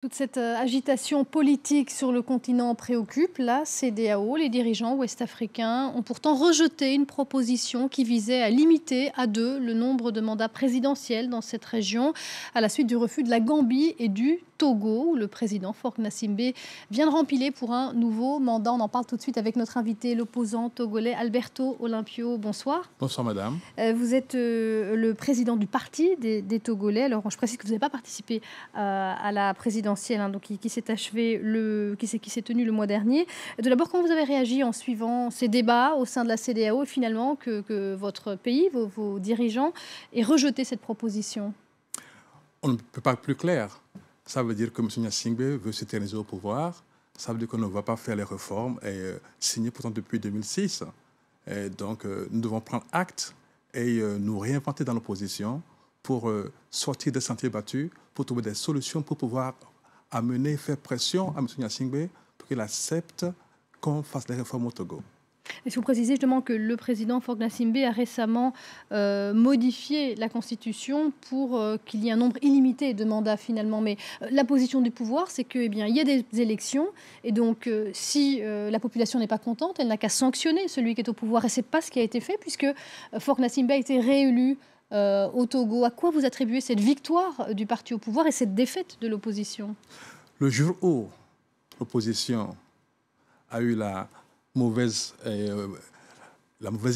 Toute cette agitation politique sur le continent préoccupe la CEDEAO. Les dirigeants ouest-africains ont pourtant rejeté une proposition qui visait à limiter à 2 le nombre de mandats présidentiels dans cette région, à la suite du refus de la Gambie et du Togo, où le président Faure Gnassingbé vient de rempiler pour un nouveau mandat. On en parle tout de suite avec notre invité, l'opposant togolais Alberto Olympio. Bonsoir. Bonsoir madame. Vous êtes le président du parti des Togolais. Alors je précise que vous n'avez pas participé à la présidentielle, hein, donc qui s'est achevée, qui s'est tenue le mois dernier. Tout d'abord, comment vous avez réagi en suivant ces débats au sein de la CEDEAO et finalement que votre pays, vos dirigeants, aient rejeté cette proposition? On ne peut pas être plus clair. Ça veut dire que M. Gnassingbé veut s'éterniser au pouvoir. Ça veut dire qu'on ne va pas faire les réformes et signer pourtant depuis 2006. Et donc nous devons prendre acte et nous réinventer dans l'opposition pour sortir des sentiers battus, pour trouver des solutions pour pouvoir amener, faire pression à M. Gnassingbé pour qu'il accepte qu'on fasse les réformes au Togo. Est-ce que vous précisez justement que le président Faure Gnassingbé a récemment modifié la Constitution pour qu'il y ait un nombre illimité de mandats finalement. Mais la position du pouvoir, c'est qu'il y a des élections et donc si la population n'est pas contente, elle n'a qu'à sanctionner celui qui est au pouvoir. Et ce n'est pas ce qui a été fait puisque Faure Gnassingbé a été réélu au Togo. À quoi vous attribuez cette victoire du parti au pouvoir et cette défaite de l'opposition? Le jour où l'opposition a eu la mauvaise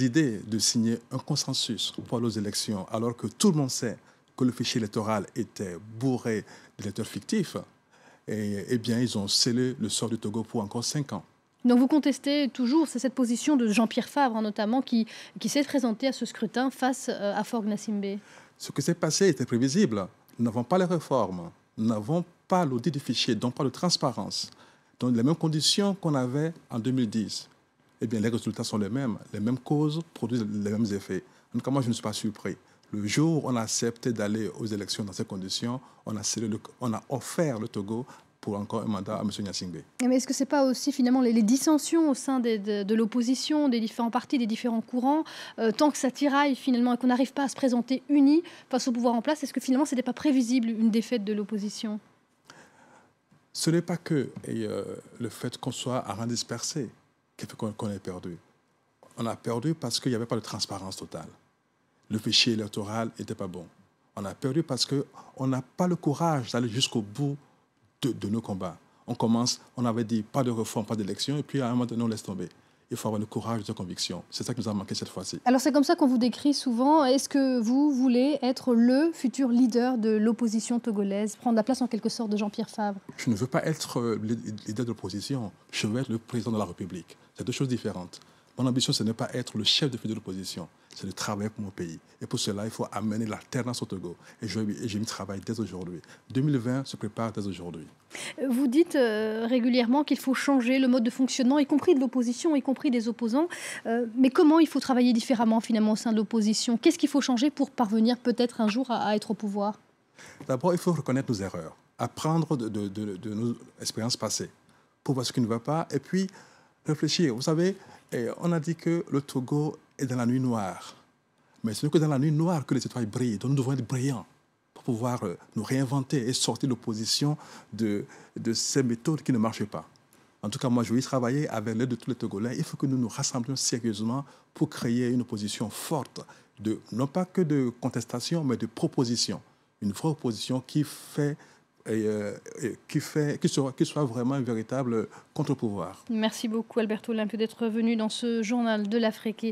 idée de signer un consensus pour les élections, alors que tout le monde sait que le fichier électoral était bourré d'électeurs fictifs, eh bien, ils ont scellé le sort du Togo pour encore 5 ans. Donc vous contestez toujours, c'est cette position de Jean-Pierre Favre, hein, notamment, qui s'est présenté à ce scrutin face à Faure Gnassingbé. Ce qui s'est passé était prévisible. Nous n'avons pas les réformes, nous n'avons pas l'audit du fichier, donc pas de transparence. Dans les mêmes conditions qu'on avait en 2010, eh bien, les résultats sont les mêmes causes produisent les mêmes effets. En tout cas, moi, je ne suis pas surpris. Le jour où on a accepté d'aller aux élections dans ces conditions, on a offert le Togo pour encore un mandat à M. Gnassingbé. Mais est-ce que ce n'est pas aussi finalement les dissensions au sein de l'opposition, des différents partis, des différents courants, tant que ça tiraille finalement et qu'on n'arrive pas à se présenter unis face au pouvoir en place, est-ce que finalement ce n'était pas prévisible une défaite de l'opposition? Ce n'est pas que le fait qu'on soit à rang dispersé qui fait qu'on ait perdu. On a perdu parce qu'il n'y avait pas de transparence totale. Le fichier électoral n'était pas bon. On a perdu parce qu'on n'a pas le courage d'aller jusqu'au bout de nos combats. On avait dit pas de réforme, pas d'élection, et puis à un moment donné, on laisse tomber. Il faut avoir le courage de conviction. C'est ça qui nous a manqué cette fois-ci. Alors c'est comme ça qu'on vous décrit souvent. Est-ce que vous voulez être le futur leader de l'opposition togolaise, prendre la place en quelque sorte de Jean-Pierre Favre? Je ne veux pas être le leader de l'opposition. Je veux être le président de la République. C'est deux choses différentes. Mon ambition, ce n'est pas être le chef de file de l'opposition, c'est de travailler pour mon pays. Et pour cela, il faut amener l'alternance au Togo. Et je m'y travaille dès aujourd'hui. 2020 se prépare dès aujourd'hui. Vous dites régulièrement qu'il faut changer le mode de fonctionnement, y compris de l'opposition, y compris des opposants. Mais comment il faut travailler différemment finalement au sein de l'opposition? Qu'est-ce qu'il faut changer pour parvenir peut-être un jour à être au pouvoir? D'abord, il faut reconnaître nos erreurs, apprendre de nos expériences passées, pour voir ce qui ne va pas, et puis réfléchir. Vous savez, on a dit que le Togo est dans la nuit noire. Mais ce n'est que dans la nuit noire que les étoiles brillent. Donc nous devons être brillants pour pouvoir nous réinventer et sortir l'opposition de ces méthodes qui ne marchent pas. En tout cas, moi, je vais y travailler avec l'aide de tous les Togolais. Il faut que nous nous rassemblions sérieusement pour créer une opposition forte, non pas que de contestation, mais de proposition. Une vraie opposition qui soit vraiment un véritable contre-pouvoir. Merci beaucoup Alberto Olympio d'être venu dans ce journal de l'Afrique.